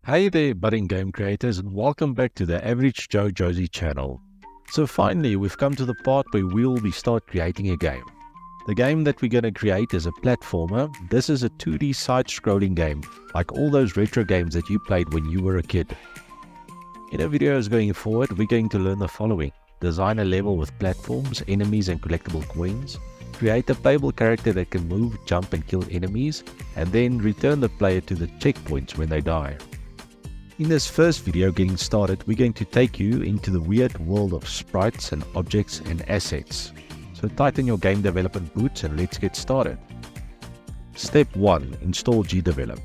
Hey there, budding game creators, and welcome back to the Average Joe Josie channel. So finally, we've come to the part where we'll start creating a game. The game that we're going to create is a platformer. This is a 2D side-scrolling game, like all those retro games that you played when you were a kid. In our videos going forward, we're going to learn the following: design a level with platforms, enemies and collectible coins, create a playable character that can move, jump and kill enemies, and then return the player to the checkpoints when they die. In this first video getting started, we're going to take you into the weird world of sprites and objects and assets. So tighten your game development boots and let's get started. Step 1. Install Gdevelop.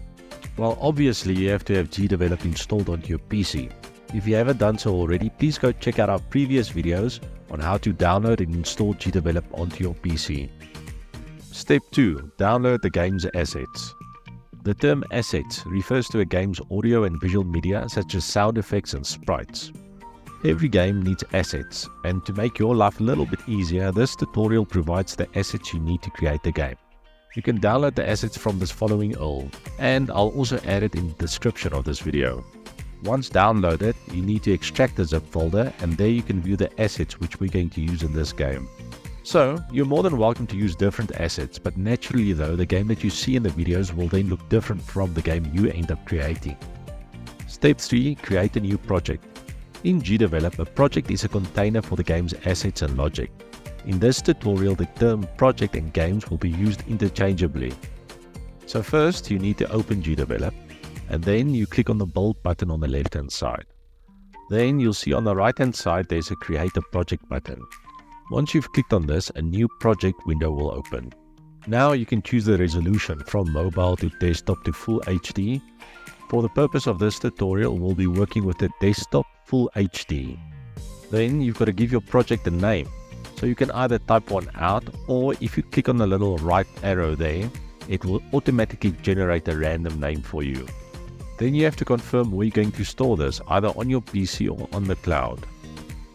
Well, obviously you have to have Gdevelop installed onto your PC. If you haven't done so already, please go check out our previous videos on how to download and install Gdevelop onto your PC. Step 2. Download the game's assets. The term assets refers to a game's audio and visual media such as sound effects and sprites. Every game needs assets, and to make your life a little bit easier, this tutorial provides the assets you need to create the game. You can download the assets from this following URL, and I'll also add it in the description of this video. Once downloaded, you need to extract the zip folder, and there you can view the assets which we're going to use in this game. So, you're more than welcome to use different assets, but naturally though, the game that you see in the videos will then look different from the game you end up creating. Step 3. Create a new project. In Gdevelop, a project is a container for the game's assets and logic. In this tutorial, the term project and games will be used interchangeably. So first, you need to open Gdevelop, and then you click on the build button on the left hand side. Then you'll see on the right hand side there's a create a project button. Once you've clicked on this, a new project window will open. Now you can choose the resolution from mobile to desktop to Full HD. For the purpose of this tutorial, we'll be working with the desktop Full HD. Then you've got to give your project a name. So you can either type one out, or if you click on the little right arrow there, it will automatically generate a random name for you. Then you have to confirm where you're going to store this, either on your PC or on the cloud.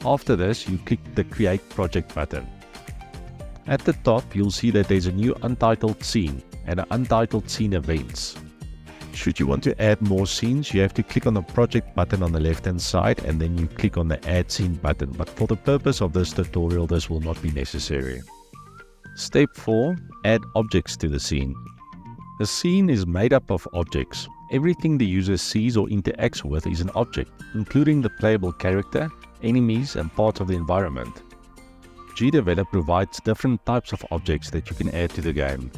After this, you click the Create Project button. At the top, you'll see that there's a new untitled scene and an untitled scene events. Should you want to add more scenes, you have to click on the Project button on the left hand side and then you click on the Add Scene button, but for the purpose of this tutorial, this will not be necessary. Step 4. Add objects to the scene. The scene is made up of objects. Everything the user sees or interacts with is an object, including the playable character, enemies and parts of the environment. Gdevelop provides different types of objects that you can add to the game.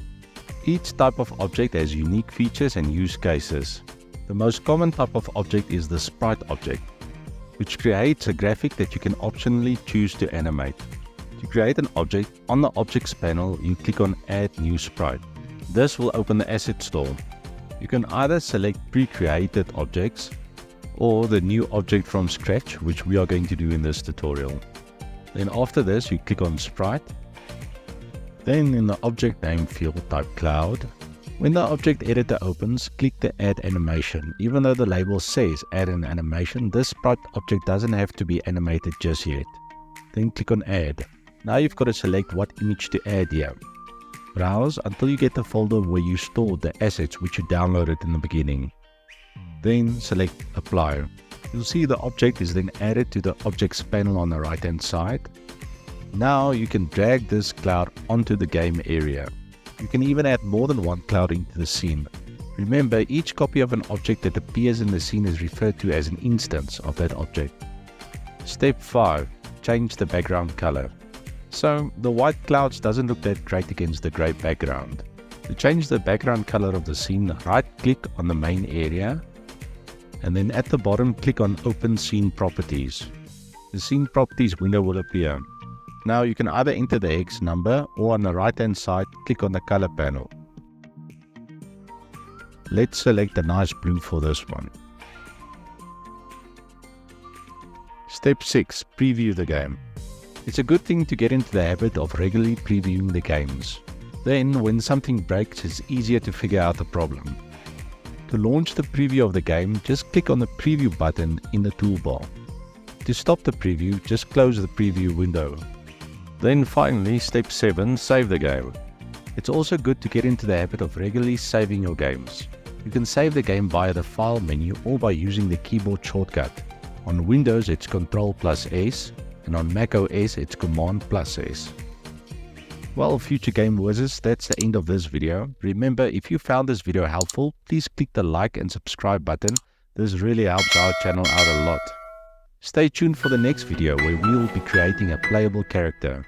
Each type of object has unique features and use cases. The most common type of object is the sprite object, which creates a graphic that you can optionally choose to animate. To create an object, on the Objects panel you click on Add New Sprite. This will open the asset store. You can either select pre-created objects or the new object from scratch, which we are going to do in this tutorial. Then after this, you click on Sprite. Then in the object name field, type Cloud. When the object editor opens, click the Add Animation. Even though the label says Add an Animation, this sprite object doesn't have to be animated just yet. Then click on Add. Now you've got to select what image to add here. Browse until you get the folder where you stored the assets which you downloaded in the beginning. Then select Apply. You'll see the object is then added to the Objects panel on the right hand side. Now you can drag this cloud onto the game area. You can even add more than one cloud into the scene. Remember, each copy of an object that appears in the scene is referred to as an instance of that object. Step 5. Change the background color. So the white clouds doesn't look that great against the grey background. To change the background color of the scene, right click on the main area and then at the bottom click on Open Scene Properties. The Scene Properties window will appear. Now you can either enter the hex number or on the right hand side click on the color panel. Let's select a nice blue for this one. Step 6. Preview the game. It's a good thing to get into the habit of regularly previewing the games. Then when something breaks, it's easier to figure out the problem. To launch the preview of the game, just click on the preview button in the toolbar. To stop the preview, just close the preview window. Then finally, step 7, save the game. It's also good to get into the habit of regularly saving your games. You can save the game via the File menu or by using the keyboard shortcut. On Windows it's Ctrl+S, and on Mac OS it's Command+S. Well, future game wizards, that's the end of this video. Remember, if you found this video helpful, please click the like and subscribe button. This really helps our channel out a lot. Stay tuned for the next video where we will be creating a playable character.